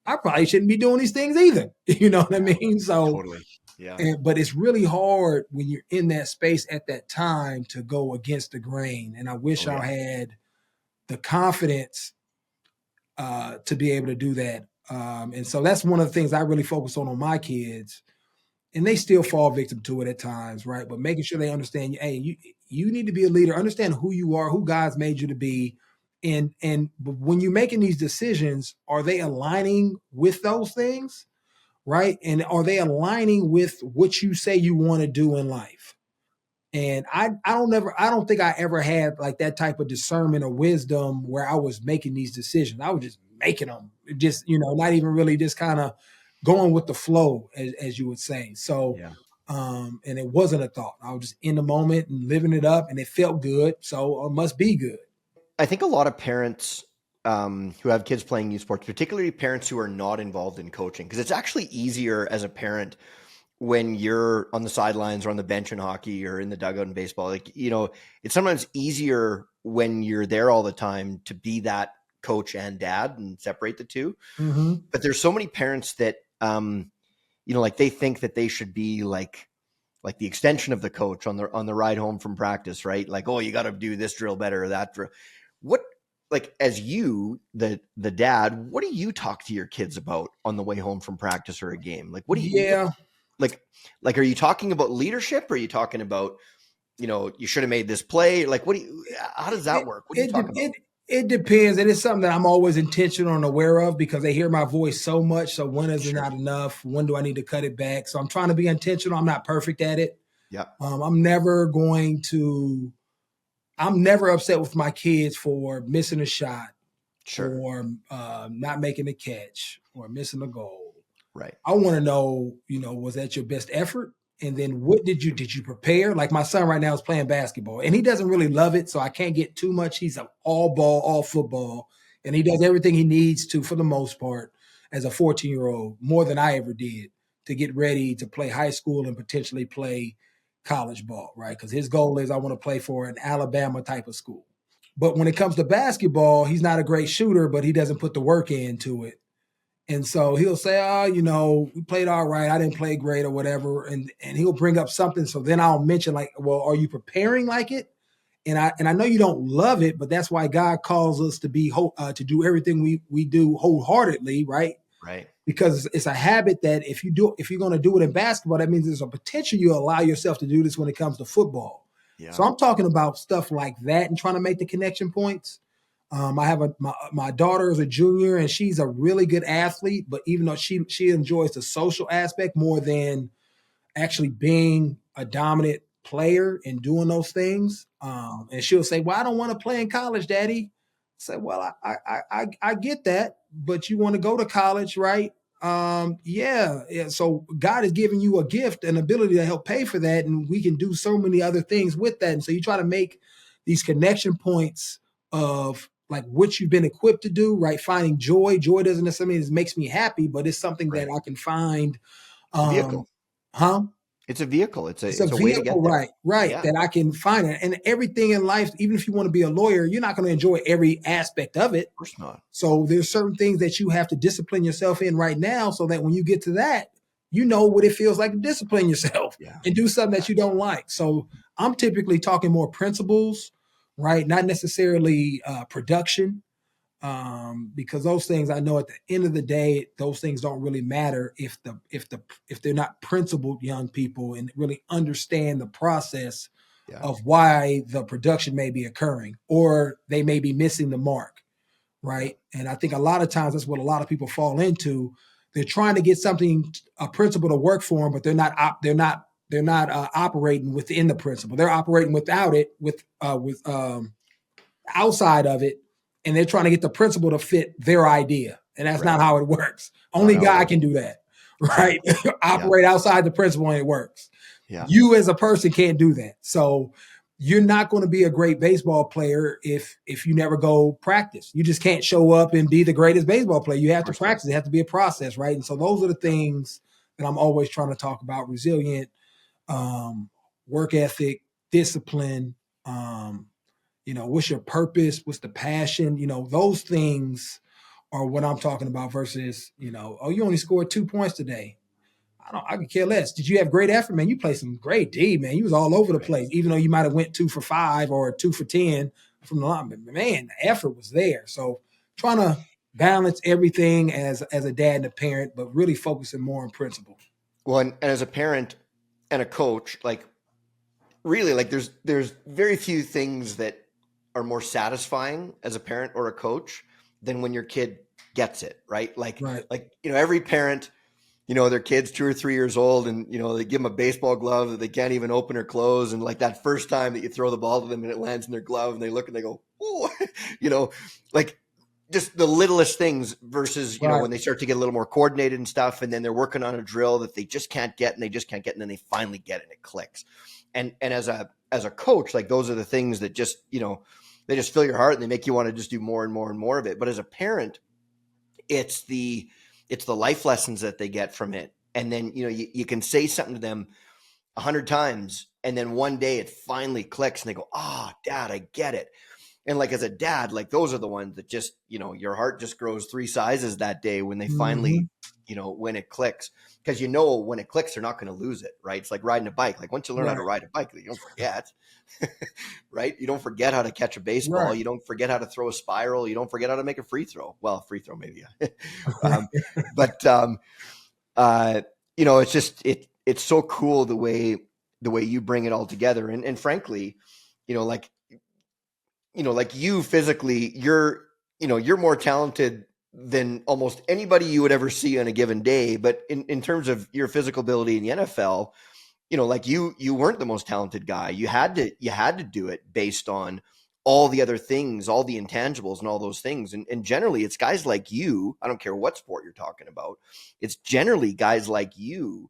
I probably shouldn't be doing these things either. You know what I mean? So totally. Yeah. But it's really hard when you're in that space at that time to go against the grain. And I wish I had the confidence to be able to do that. And so that's one of the things I really focus on my kids. And they still fall victim to it at times, right? But making sure they understand, hey, you need to be a leader. Understand who you are, who God's made you to be. And when you're making these decisions, are they aligning with those things? Right? And are they aligning with what you say you want to do in life? And I don't think I ever had like that type of discernment or wisdom where I was making these decisions. I was just making them, just, not even really just kind of going with the flow, as you would say. So, and it wasn't a thought. I was just in the moment and living it up, and it felt good. So it must be good. I think a lot of parents who have kids playing youth sports, particularly parents who are not involved in coaching, because it's actually easier as a parent when you're on the sidelines or on the bench in hockey or in the dugout in baseball. Like, it's sometimes easier when you're there all the time to be that coach and dad and separate the two. Mm-hmm. But there's so many parents that, like they think that they should be like the extension of the coach on the ride home from practice, right? Like, oh, you got to do this drill better or that drill. What, like, as you, the dad, what do you talk to your kids about on the way home from practice or a game? Like, what do you, like, are you talking about leadership? Or are you talking about, you should have made this play? Like, how does that work? What do you talk about? It depends. And it's something that I'm always intentional and aware of because they hear my voice so much. So when is it not enough? When do I need to cut it back? So I'm trying to be intentional. I'm not perfect at it. Yeah. I'm never upset with my kids for missing a shot Sure. or not making a catch or missing a goal. Right. I want to know, was that your best effort? And then what did you prepare? Like my son right now is playing basketball and he doesn't really love it. So I can't get too much. He's an all ball, all football, and he does everything he needs to, for the most part, as a 14-year-old, more than I ever did, to get ready to play high school and potentially play college ball, right? Because his goal is, I want to play for an Alabama type of school. But when it comes to basketball, he's not a great shooter, but he doesn't put the work into it. And so he'll say, we played all right. I didn't play great or whatever. And he'll bring up something. So then I'll mention, like, well, are you preparing like it? And I know you don't love it, but that's why God calls us to to do everything we do wholeheartedly, right? Right. Because it's a habit that if you're going to do it in basketball, that means there's a potential you allow yourself to do this when it comes to football. Yeah. So I'm talking about stuff like that and trying to make the connection points. I have my daughter is a junior and she's a really good athlete, but even though she enjoys the social aspect more than actually being a dominant player and doing those things. And she'll say, well, I don't want to play in college, Daddy. I say, well, I get that, but you want to go to college, right? Yeah. So God has given you a gift, an ability to help pay for that. And we can do so many other things with that. And so you try to make these connection points of like what you've been equipped to do, right? Finding joy. Joy doesn't necessarily mean it makes me happy, but it's something that I can find. It's a vehicle. Huh? It's a vehicle. It's a way to get vehicle, there. right, Yeah. that I can find it. And everything in life, even if you want to be a lawyer, you're not going to enjoy every aspect of it. Of course not. So there's certain things that you have to discipline yourself in right now so that when you get to that, you know what it feels like to discipline yourself and do something that you don't like. So I'm typically talking more principles, right? Not necessarily production. Because those things, I know at the end of the day, those things don't really matter if they're not principled young people and really understand the process of why the production may be occurring or they may be missing the mark, right? And I think a lot of times that's what a lot of people fall into. They're trying to get a principle to work for them, but they're not operating within the principle. They're operating without it, with outside of it, and they're trying to get the principle to fit their idea. And that's not how it works. Only God can do that, right? Operate outside the principle and it works. Yeah. You as a person can't do that. So you're not going to be a great baseball player if you never go practice. You just can't show up and be the greatest baseball player. You have to practice. It has to be a process, right? And so those are the things that I'm always trying to talk about: resilient, work ethic, discipline, what's your purpose? What's the passion? Those things are what I'm talking about versus, you only scored 2 points today. I could care less. Did you have great effort, man? You played some great D, man. You was all over the place, even though you might have went 2 for 5 or 2 for 10 from the line. But man, the effort was there. So trying to balance everything as a dad and a parent, but really focusing more on principle. Well, and as a parent and a coach, like really, like there's very few things that are more satisfying as a parent or a coach than when your kid gets it, right? Like every parent, their kid's 2 or 3 years old and, they give them a baseball glove that they can't even open or close. And like that first time that you throw the ball to them and it lands in their glove and they look and they go, oh, like just the littlest things versus, when they start to get a little more coordinated and stuff, and then they're working on a drill that they just can't get and and then they finally get it and it clicks. And as a coach, like those are the things that just, they just fill your heart and they make you want to just do more and more and more of it. But as a parent, it's the life lessons that they get from it. And then, you can say something to them 100 times and then one day it finally clicks and they go, Dad, I get it. And like as a dad, like those are the ones that just, your heart just grows 3 sizes that day when they finally, when it clicks. Because when it clicks, they're not going to lose it, right? It's like riding a bike. Like once you learn how to ride a bike, you don't forget, right? You don't forget how to catch a baseball. Right. You don't forget how to throw a spiral. You don't forget how to make a free throw. Well, a free throw maybe. It's just it's so cool the way you bring it all together. And frankly, like you physically, you're more talented than almost anybody you would ever see on a given day. But in terms of your physical ability in the NFL, like you weren't the most talented guy. You had to do it based on all the other things, all the intangibles and all those things. And generally it's guys like you, I don't care what sport you're talking about. It's generally guys like you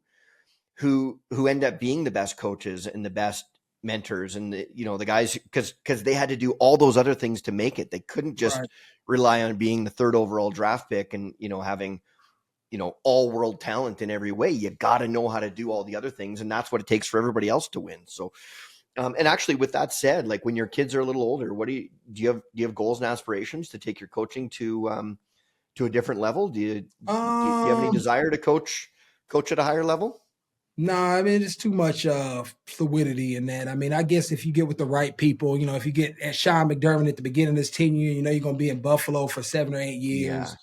who end up being the best coaches and the best mentors and the guys, because they had to do all those other things to make it. They couldn't just rely on being the third overall draft pick and, having, all world talent in every way. You got to know how to do all the other things. And that's what it takes for everybody else to win. So, and actually with that said, like when your kids are a little older, do you have goals and aspirations to take your coaching to a different level? Do you have any desire to coach at a higher level? No, I mean, it's too much fluidity in that. I mean, I guess if you get with the right people, if you get at Sean McDermott at the beginning of this tenure, you're going to be in Buffalo for 7 or 8 years. Yeah.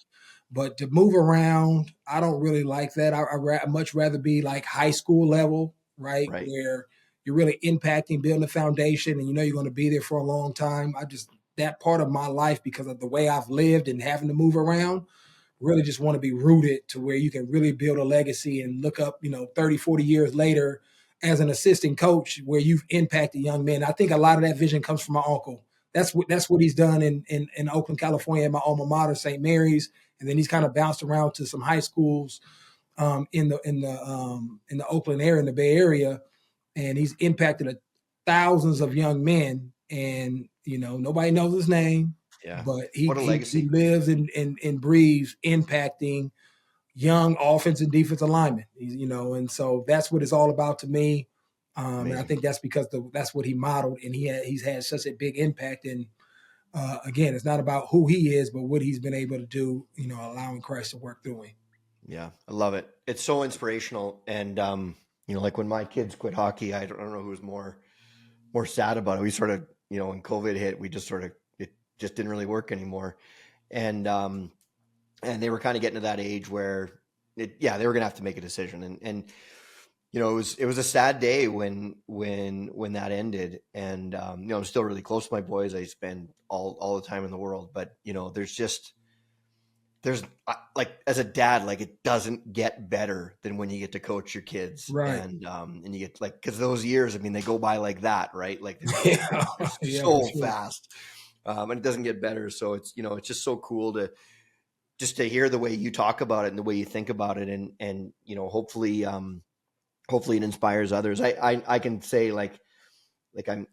But to move around, I don't really like that. I'd much rather be like high school level, right? Where you're really impacting, building a foundation, and you're going to be there for a long time. That part of my life, because of the way I've lived and having to move around, really just want to be rooted to where you can really build a legacy and look up, 30, 40 years later as an assistant coach where you've impacted young men. I think a lot of that vision comes from my uncle. That's what he's done in Oakland, California, at my alma mater, St. Mary's. And then he's kind of bounced around to some high schools in the Oakland area, in the Bay Area. And he's impacted thousands of young men. And, nobody knows his name. Yeah. But he lives and breathes impacting young offense and defensive linemen, and so that's what it's all about to me. And I think that's because that's what he modeled, and he's had such a big impact. And again, it's not about who he is, but what he's been able to do, allowing Christ to work through him. Yeah, I love it. It's so inspirational. And, like when my kids quit hockey, I don't know who was more sad about it. We sort of, when COVID hit, we just sort of, just didn't really work anymore. And they were kind of getting to that age where they were going to have to make a decision. And it was a sad day when that ended. And, I'm still really close to my boys. I spend all the time in the world, but there's like, as a dad, like it doesn't get better than when you get to coach your kids. Right. And you get like, cause those years, I mean, they go by like that, right? Like so fast. And it doesn't get better. So it's, it's just so cool to hear the way you talk about it and the way you think about it. And, hopefully it inspires others. I can say like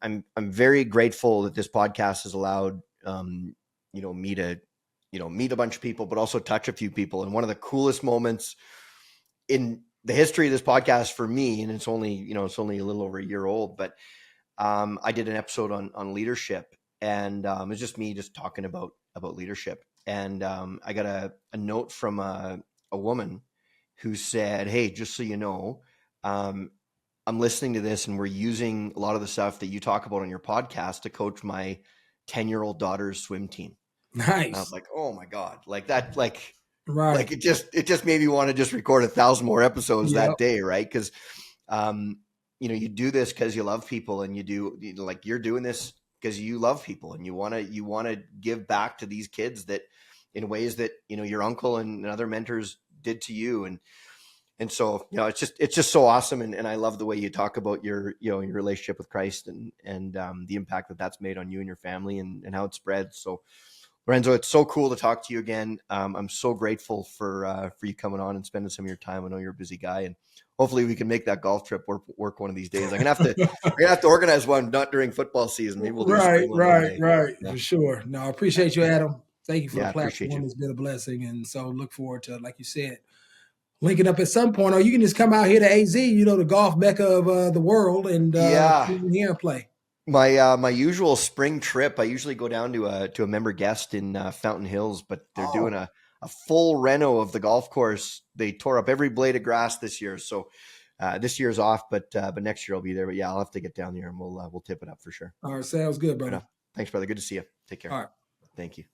I'm very grateful that this podcast has allowed, me to, meet a bunch of people, but also touch a few people. And one of the coolest moments in the history of this podcast for me, and it's only a little over a year old, but I did an episode on leadership. And it was just me just talking about leadership. And I got a note from a woman who said, "Hey, just so you know, I'm listening to this and we're using a lot of the stuff that you talk about on your podcast to coach my 10-year-old daughter's swim team." Nice. And I was like, oh my God, like that, like, right. Like it just made me want to just record 1,000 more episodes that day. Right. Cause, you do this cause you love people, and you're doing this because you love people, and you want to give back to these kids that in ways that, your uncle and other mentors did to you. And so, it's just so awesome. And I love the way you talk about your relationship with Christ and the impact that's made on you and your family and how it spreads. So Lorenzo, it's so cool to talk to you again. I'm so grateful for you coming on and spending some of your time. I know you're a busy guy, and hopefully we can make that golf trip work one of these days. I'm gonna have to organize one, not during football season. Maybe we'll do right. Yeah. For sure. No, I appreciate you, Adam. Thank you for the platform. It's been a blessing, and so look forward to, like you said, linking up at some point, or you can just come out here to AZ, the golf mecca of the world, and come here and play. My usual spring trip, I usually go down to a member guest in Fountain Hills, but they're doing a full reno of the golf course. They tore up every blade of grass this year, so this year's off, but next year I'll be there. But yeah, I'll have to get down there and we'll tip it up for sure. All right, sounds good, brother. Thanks, brother. Good to see you. Take care. All right, thank you.